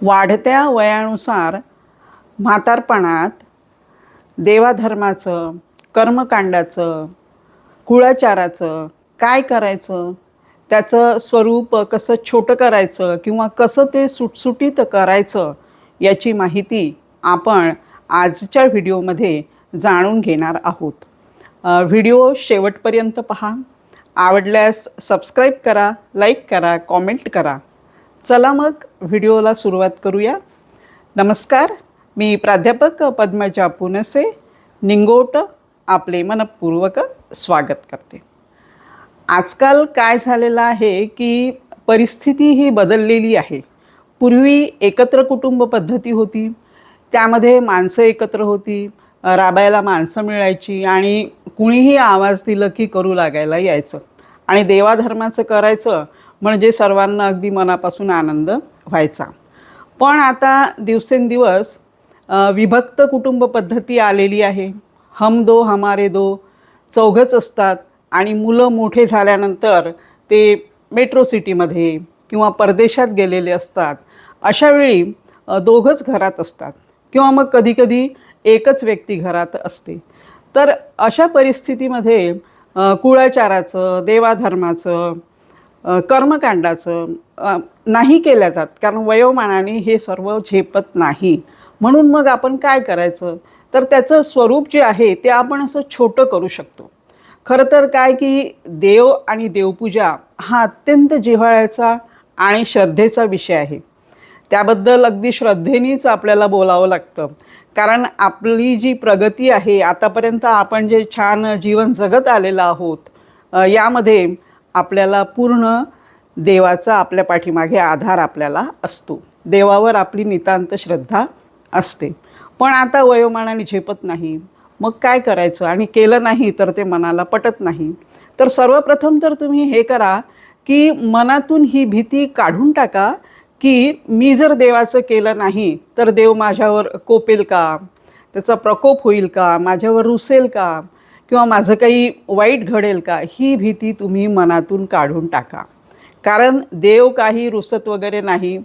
वाढत्या वयानुसार म्हातारपणात देवाधर्माचं, कर्मकांडाचं, कुळाचाराचं काय करायचं, त्याचं स्वरूप कसं छोटं करायचं किंवा कसं ते सुटसुटीत करायचं याची माहिती आपण आजच्या व्हिडिओमध्ये जाणून घेणार आहोत. व्हिडिओ शेवटपर्यंत पहा. आवडल्यास सबस्क्राईब करा, लाईक करा, कॉमेंट करा. चला मग व्हिडिओला सुरुवात करूया. नमस्कार, मी प्राध्यापक पद्मजा पुनसे निंगोट आपले मनपूर्वक स्वागत करते. आजकाल काय झालेलं आहे की परिस्थिती ही बदललेली आहे. पूर्वी एकत्र कुटुंब पद्धती होती, त्यामध्ये माणसं एकत्र होती, राबायला माणसं मिळायची आणि कुणीही आवाज दिलं की करू लागायला यायचं आणि देवाधर्माचं करायचं म्हणजे सर्वांना अगदी मनापासून आनंद व्हायचा. पण आता दिवसेंदिवस विभक्त कुटुंब पद्धती आलेली आहे. हम दो हमारे दो, चौघंच असतात आणि मुलं मोठे झाल्यानंतर ते मेट्रो सिटीमध्ये किंवा परदेशात गेलेले असतात. अशावेळी दोघंच घरात असतात किंवा मग कधीकधी एकच व्यक्ती घरात असते. तर अशा परिस्थितीमध्ये कुळाचाराचं, देवाधर्माचं, कर्मकांडाचं नाही केल्या जात, कारण वयोमानाने हे सर्व झेपत नाही. म्हणून मग आपण काय करायचं, तर त्याचं स्वरूप जे आहे ते आपण असं छोटं करू शकतो. खरं तर काय की देव आणि देवपूजा हा अत्यंत जिव्हाळ्याचा आणि श्रद्धेचा विषय आहे. त्याबद्दल अगदी श्रद्धेनेच आपल्याला बोलावं लागतं, कारण आपली जी प्रगती आहे, आतापर्यंत आपण जे छान जीवन जगत आलेलं आहोत, यामध्ये आपल्याला पूर्ण देवाचा आपल्या पाठीमागे आधार आपल्याला असतो. देवावर आपली नितांत श्रद्धा असते. पण आता वयोमानाने झेपत नाही. मग काय करायचं, आणि केलं नाही तर ते मनाला पटत नाही. तर सर्वप्रथम तर तुम्ही हे करा की मनातून ही भीती काढून टाका की मी जर देवाचं केलं नाही तर देव माझ्यावर कोपेल का, त्याचा प्रकोप होईल का, माझ्यावर रुसेल का, किंवा माझं काही वाईट घडेल का. ही भीती तुम्ही मनातून काढून टाका, कारण देव काही रुसत वगैरे नाही.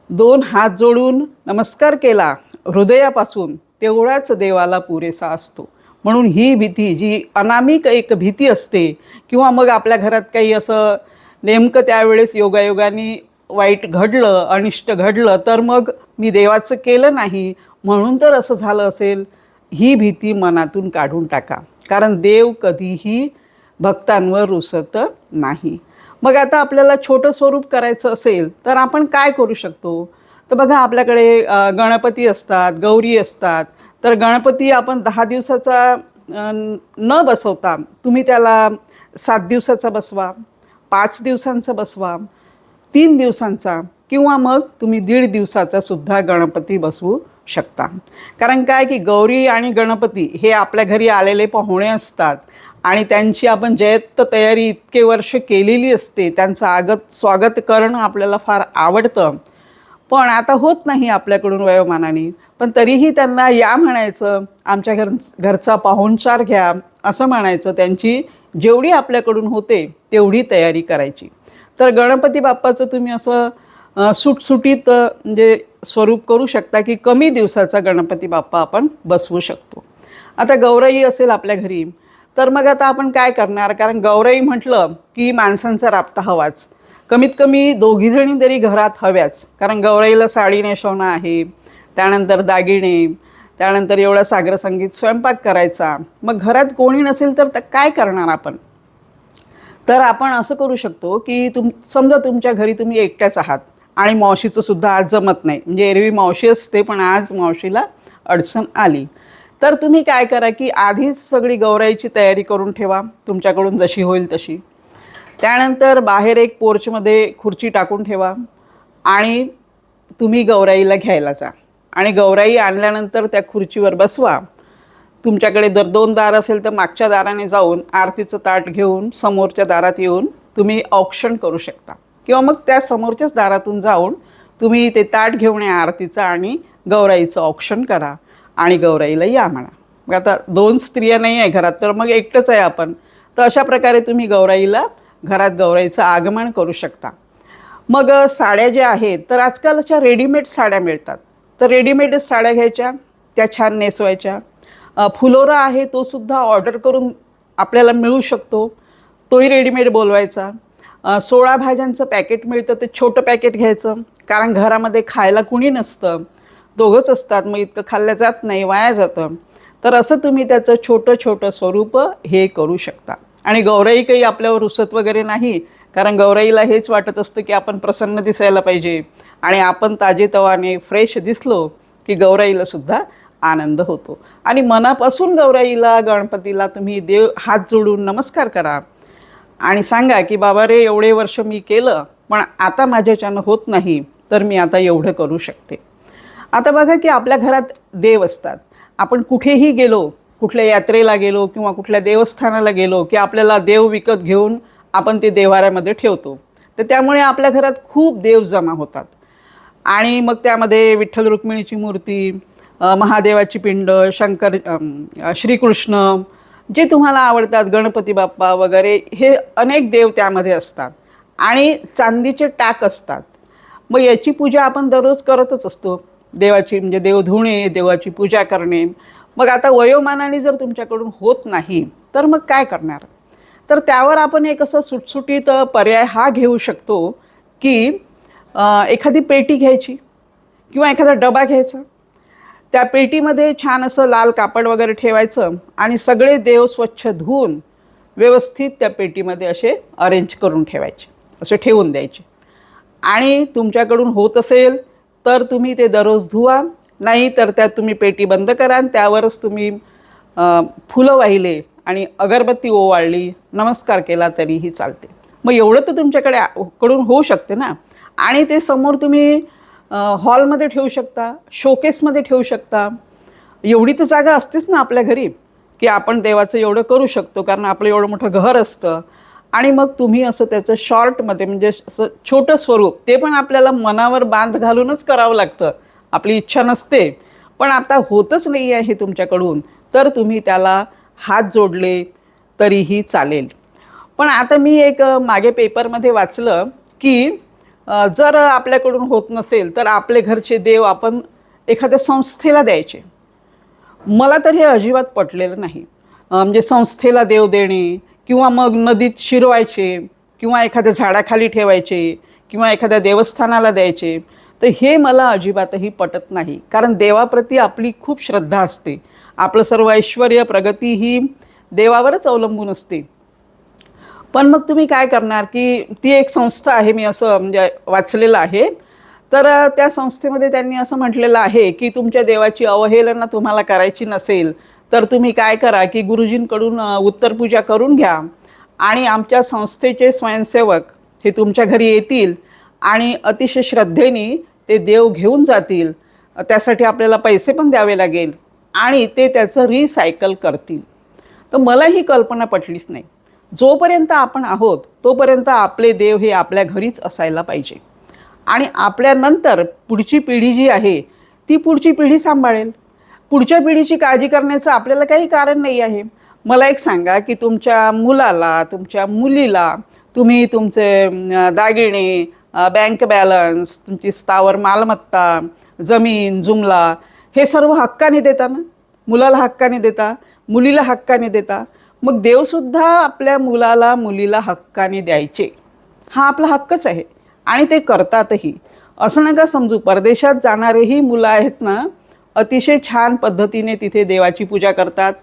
2 हात जोडून नमस्कार केला हृदयापासून तेवढाच देवाला पुरेसा असतो. म्हणून ही भीती, जी अनामिक एक भीती असते, किंवा मग आपल्या घरात काही असं नेमकं त्यावेळेस योगायोगाने वाईट घडलं, अनिष्ट घडलं, तर मग मी देवाचं केलं नाही म्हणून तर असं झालं असेल, ही भीती मनातून काढून टाका, कारण देव कधीही भक्तांवर रुसत नाही. मग आता आपल्याला छोटं स्वरूप करायचं असेल तर आपण काय करू शकतो, तर बघा आपल्याकडे गणपती असतात, गौरी असतात. तर गणपती आपण 10 दिवसाचा न बसवता तुम्ही त्याला 7 दिवसाचा बसवा, 5 दिवसांचा बसवा, 3 दिवसांचा, किंवा मग तुम्ही 1.5 दिवसाचा सुद्धा गणपती बसवू शकता. कारण काय की गौरी आणि गणपती हे आपल्या घरी आलेले पाहुणे असतात आणि त्यांची आपण जयत्त तयारी इतके वर्ष केलेली असते. त्यांचं स्वागत करणं आपल्याला फार आवडतं, पण आता होत नाही आपल्याकडून वयोमानाने. पण तरीही त्यांना या म्हणायचं, आमच्या घरचा पाहुणचार घ्या असं म्हणायचं. त्यांची जेवढी आपल्याकडून होते तेवढी तयारी करायची. तर गणपती बाप्पाचं तुम्ही असं सुटसुटीत म्हणजे स्वरूप करू शकता की कमी दिवसाचा गणपती बाप्पा आपण बसवू शकतो. आता गौराई असेल आपल्या घरी, तर मग आता आपण काय करणार, कारण गौराई म्हटलं की माणसांचा राबता हवाच. कमीत कमी 2 जणी तरी घरात हव्याच, कारण गौराईला साडी नेसवणं आहे, त्यानंतर दागिने, त्यानंतर एवढं सागरसंगीत, स्वयंपाक करायचा. मग घरात कोणी नसेल तर काय करणार आपण. तर आपण असं करू शकतो की समजा तुमच्या घरी तुम्ही एकट्याच आहात आणि मावशीचं सुद्धा आज जमत नाही, म्हणजे एरवी मावशी असते पण आज मावशीला अडचण आली, तर तुम्ही काय करा की आधीच सगळी गौराईची तयारी करून ठेवा, तुमच्याकडून जशी होईल तशी. त्यानंतर बाहेर एक पोर्चमध्ये खुर्ची टाकून ठेवा आणि तुम्ही गौराईला घ्यायला जा आणि गौराई आणल्यानंतर त्या खुर्चीवर बसवा. तुमच्याकडे जर 2 दार असेल तर मागच्या दाराने जाऊन आरतीचं ताट घेऊन समोरच्या दारात येऊन तुम्ही औक्षण करू शकता, किंवा मग त्या समोरच्याच दारातून जाऊन तुम्ही ते ताट घेऊन या आरतीचं आणि गौराईचं औक्षण करा आणि गौराईला या म्हणा. मग आता 2 स्त्रिया नाही आहे घरात, तर मग एकटंच आहे आपण, तर अशा प्रकारे तुम्ही घरात गौराईचं आगमन करू शकता. मग साड्या ज्या आहेत तर आजकालच्या रेडीमेड साड्या मिळतात, तर रेडीमेडच साड्या घ्यायच्या, त्या छान नेसवायच्या. फुलोरा आहे तो सुद्धा ऑर्डर करून आपल्याला मिळू शकतो, तोही रेडीमेड बोलवायचा. 16 भाज्यांचं पॅकेट मिळतं, ते छोटं पॅकेट घ्यायचं, कारण घरामध्ये खायला कुणी नसतं, दोघंच असतात, मग इतकं खाल्लं जात नाही, वाया जातं. तर असं तुम्ही त्याचं छोटं छोटं स्वरूप हे करू शकता. आणि गौराई काही आपल्यावर रुसत वगैरे नाही, कारण गौराईला हेच वाटत असतं की आपण प्रसन्न दिसायला पाहिजे, आणि आपण ताजेतवाने फ्रेश दिसलो की गौराईला सुद्धा आनंद होतो. आणि मनापासून गौराईला, गणपतीला तुम्ही देव हात जोडून नमस्कार करा आणि सांगा की बाबा रे, एवढे वर्ष मी केलं पण आता माझ्याच्यानं होत नाही, तर मी आता एवढं करू शकते. आता बघा की आपल्या घरात देव असतात. आपण कुठेही गेलो, कुठल्या यात्रेला गेलो किंवा कुठल्या देवस्थानाला गेलो की आपल्याला देव विकत घेऊन आपण ते देव्हाऱ्यामध्ये ठेवतो. तर त्यामुळे आपल्या घरात खूप देव जमा होतात. आणि मग त्यामध्ये विठ्ठल रुक्मिणीची मूर्ती, महादेवाची पिंड, श्रीकृष्ण, जे तुम्हाला आवडतात, गणपती बाप्पा वगैरे, हे अनेक देव त्यामध्ये असतात. आणि चांदीचे टाक असतात. मग याची पूजा आपण दररोज करतच असतो. देवाची म्हणजे देव धुणे, देवाची पूजा करणे. मग आता वयोमानाने जर तुमच्याकडून होत नाही तर मग काय करणार? तर त्यावर आपण एक असं सुटसुटीत पर्याय हा घेऊ शकतो की एखादी पेटी घ्यायची किंवा एखादा डबा घ्यायचा. त्या पेटीमध्ये छान असं लाल कापड वगैरे ठेवायचं आणि सगळे देव स्वच्छ धुवून व्यवस्थित त्या पेटीमध्ये असे अरेंज करून ठेवायचे, असे ठेवून द्यायचे. आणि तुमच्याकडून होत असेल तर तुम्ही ते दररोज धुवा, नाही तर त्यात तुम्ही पेटी बंद करा आणि त्यावरच तुम्ही फुलं वाहिले आणि अगरबत्ती ओवाळली, नमस्कार केला तरीही चालते. मग एवढं तर तुमच्याकडे कडून होऊ शकते ना. आणि ते समोर तुम्ही हॉलमध्ये ठेवू शकता, शोकेसमध्ये ठेवू शकता. एवढी तर जागा असतेच ना आपल्या घरी की आपण देवाचं एवढं करू शकतो, कारण आपलं एवढं मोठं घर असतं. आणि मग तुम्ही असं त्याचं शॉर्टमध्ये म्हणजे असं छोटं स्वरूप, ते पण आपल्याला मनावर बांध घालूनच करावं लागतं, आपली इच्छा नसते. पण आता होतच नाही आहे तुमच्याकडून, तर तुम्ही त्याला हात जोडले तरीही चालेल. पण आता मी एक मागे पेपरमध्ये वाचलं की जर आपल्याकडून होत नसेल तर आपले घरचे देव आपण एखाद्या संस्थेला द्यायचे. मला तर हे अजिबात पटलेलं नाही. म्हणजे संस्थेला देव देणे किंवा मग नदीत शिरवायचे किंवा एखाद्या झाडाखाली ठेवायचे किंवा एखाद्या देवस्थानाला द्यायचे, तर हे मला अजिबातही पटत नाही. कारण देवाप्रती आपली खूप श्रद्धा असते. आपलं सर्व ऐश्वर्य, प्रगती ही देवावरच अवलंबून असते. पण मग तुम्ही काय करणार की ती एक संस्था आहे, मी असं म्हणजे वाचलेलं आहे. तर त्या संस्थेमध्ये त्यांनी असं म्हटलेलं आहे की तुमच्या देवाची अवहेलना तुम्हाला करायची नसेल तर तुम्ही काय करा की गुरुजींकडून उत्तरपूजा करून घ्या आणि आमच्या संस्थेचे स्वयंसेवक हे तुमच्या घरी येतील आणि अतिशय श्रद्धेने ते देव घेऊन जातील. त्यासाठी आपल्याला पैसे पण द्यावे लागेल आणि ते त्याचं रिसायकल करतील. तर मला ही कल्पना पटलीच नाही. जोपर्यंत आपण आहोत तोपर्यंत आपले देव हे आपल्या घरीच असायला पाहिजे आणि आपल्यानंतर पुढची पिढी जी आहे ती पुढची पिढी सांभाळेल. पुढच्या पिढीची काळजी करण्याचं आपल्याला काही कारण नाही आहे. मला एक सांगा की तुमच्या मुलाला, तुमच्या मुलीला तुम्ही तुमचे दागिने, बँक बॅलन्स, तुमची स्थावर मालमत्ता, जमीन जुमला हे सर्व हक्काने देता ना. मुलाला हक्काने देता, मुलीला हक्काने देता. मग देवसुद्धा आपल्या मुलाला, मुलीला हक्काने द्यायचे, हा आपला हक्कच आहे आणि ते करतातही. असं नका समजू, परदेशात जाणारेही मुलं आहेत ना, अतिशय छान पद्धतीने तिथे देवाची पूजा करतात,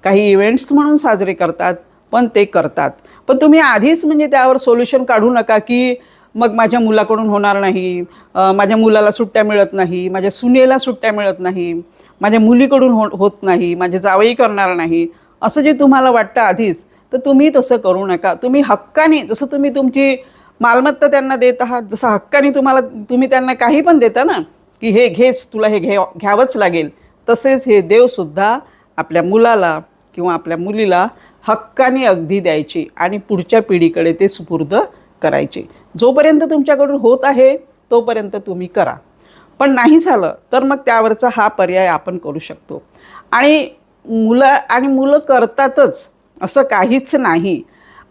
काही इव्हेंट्स म्हणून साजरे करतात, पण ते करतात. पण तुम्ही आधीच म्हणजे त्यावर सोल्युशन काढू नका की मग माझ्या मुलाकडून होणार नाही, माझ्या मुलाला सुट्ट्या मिळत नाही, माझ्या सुनेला सुट्ट्या मिळत नाही, माझ्या मुलीकडून होत नाही, माझे जावई करणार नाही, असं जे तुम्हाला वाटतं आधीच, तर तुम्ही तसं करू नका. तुम्ही हक्काने, जसं तुम्ही तुमची मालमत्ता त्यांना देत आहात, जसं हक्काने तुम्ही त्यांना काही पण देता ना की हे घेच, तुला हे घ्यावंच लागेल, तसेच हे देवसुद्धा आपल्या मुलाला किंवा आपल्या मुलीला हक्काने अगदी द्यायचे आणि पुढच्या पिढीकडे ते सुपूर्द करायचे. जोपर्यंत तुमच्याकडून होत आहे तोपर्यंत तुम्ही करा. पण नाही झालं तर मग त्यावरचा हा पर्याय आपण करू शकतो. आणि मुलं करतातच असं काहीच नाही.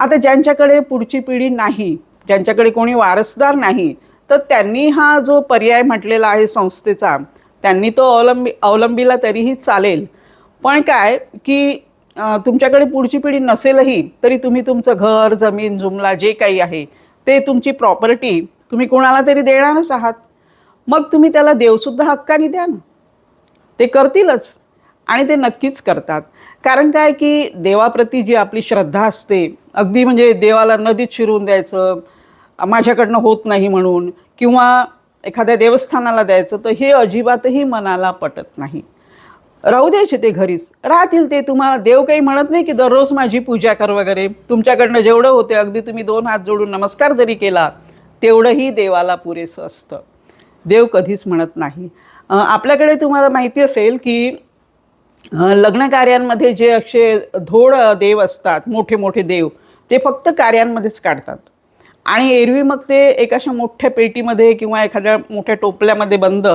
आता ज्यांच्याकडे पुढची पिढी नाही, ज्यांच्याकडे कोणी वारसदार नाही, तर त्यांनी हा जो पर्याय म्हटलेला आहे संस्थेचा, त्यांनी तो अवलंबिला तरीही चालेल. पण काय की तुमच्याकडे पुढची पिढी नसेलही तरी तुम्ही तुमचं घर, जमीन, जुमला जे काही आहे ते तुमची प्रॉपर्टी तुम्ही कोणाला तरी देणारच आहात. मग तुम्ही त्याला देवसुद्धा हक्काने द्या ना. ते करतीलच आणि ते नक्कीच करतात. कारण काय की देवाप्रती जी आपली श्रद्धा असते, अगदी म्हणजे देवाला नदीत शिरवून द्यायचं, माझ्याकडनं होत नाही म्हणून, किंवा एखाद्या देवस्थानाला द्यायचं, तर हे अजिबातही मनाला पटत नाही. राहू द्यायचे ते घरीच राहतील. ते तुम्हाला देव काही म्हणत नाही की दररोज माझी पूजा कर वगैरे. तुमच्याकडनं जेवढं होते अगदी तुम्ही 2 हात जोडून नमस्कार जरी केला तेवढंही देवाला पुरेसं असतं. देव कधीच म्हणत नाही. आपल्याकडे तुम्हाला माहिती असेल की लग्न कार्यांमध्ये जे असे धोड देव असतात, मोठे मोठे देव, ते फक्त कार्यांमध्येच काढतात. आणि एरवी मग ते एक अशा मोठ्या पेटीमध्ये किंवा एखाद्या मोठ्या टोपल्यामध्ये बंद,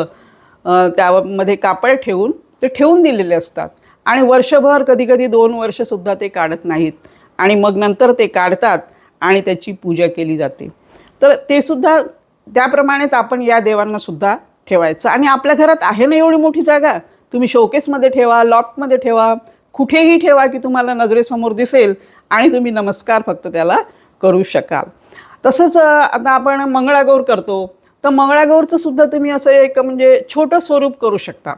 त्यामध्ये कापड ठेवून ते ठेवून दिलेले असतात. आणि वर्षभर, कधी कधी 2 वर्षसुद्धा ते काढत नाहीत. आणि मग नंतर ते काढतात आणि त्याची पूजा केली जाते. तर ते सुद्धा त्याप्रमाणेच आपण या देवांना सुद्धा ठेवायचं. आणि आपल्या घरात आहे ना एवढी मोठी जागा, तुम्ही शोकेसमध्ये ठेवा, लॉफ्टमध्ये ठेवा, कुठेही ठेवा की तुम्हाला नजरेसमोर दिसेल आणि तुम्ही नमस्कार फक्त त्याला करू शकाल. तसंच आता आपण मंगळागौर करतो, तर मंगळागौरचं सुद्धा तुम्ही असं एक म्हणजे छोटं स्वरूप करू शकता.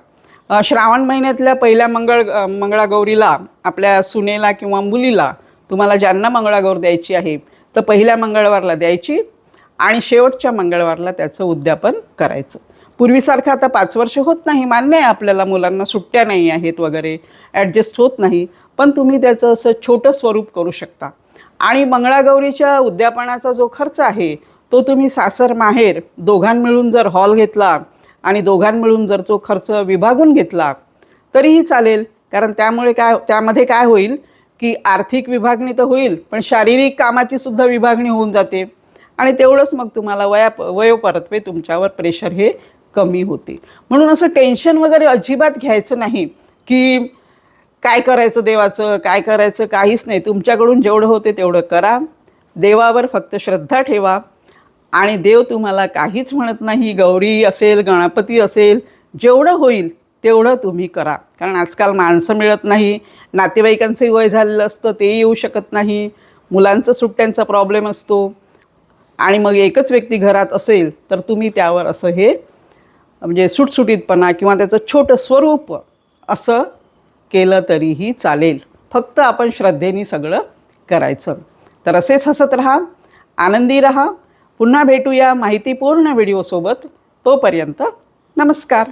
श्रावण महिन्यातल्या पहिल्या मंगळागौरीला आपल्या सुनेला किंवा मुलीला, तुम्हाला ज्यांना मंगळागौर द्यायची आहे, तर पहिल्या मंगळवारला द्यायची आणि शेवटच्या मंगळवारला त्याचं उद्यापन करायचं. पूर्वीसारखं आता 5 वर्ष होत नाही, मान्य आहे आपल्याला, मुलांना सुट्ट्या नाही आहेत वगैरे, ॲडजस्ट होत नाही. पण तुम्ही त्याचं असं छोटं स्वरूप करू शकता. आणि मंगळागौरीच्या उद्यापनाचा जो खर्च आहे तो तुम्ही सासर माहेर दोघां मिळून जर हॉल घेतला आणि दोघां मिळून जर तो खर्च विभागून घेतला तरीही चालेल. कारण त्यामध्ये काय होईल की आर्थिक विभागणी तर होईल, पण शारीरिक कामाची सुद्धा विभागणी होऊन जाते. आणि तेवढंच मग तुम्हाला वयोपरत्वे तुमच्यावर प्रेशर हे कमी होते. म्हणून असं टेन्शन वगैरे अजिबात घ्यायचं नाही की काय करायचं देवाचं, काय करायचं, काहीच नाही. तुमच्याकडून जेवढं होते तेवढं करा. देवावर फक्त श्रद्धा ठेवा आणि देव तुम्हाला काहीच म्हणत नाही. गौरी असेल, गणपती असेल, जेवढं होईल तेवढं तुम्ही करा. कारण आजकाल माणसं मिळत नाही, नातेवाईकांचंही वय झालेलं असतं, तेही येऊ शकत नाही, मुलांचं सुट्ट्यांचा प्रॉब्लेम असतो. आणि मग एकच व्यक्ती घरात असेल तर तुम्ही त्यावर असं हे म्हणजे सुटसुटीतपणा किंवा त्याचं छोटं स्वरूप असं केलं तरीही चालेल. फक्त आपण श्रद्धेने सगळं करायचं. तर असेच हसत राहा, आनंदी राहा. पुन्हा भेटूया माहितीपूर्ण व्हिडिओसोबत. तोपर्यंत नमस्कार.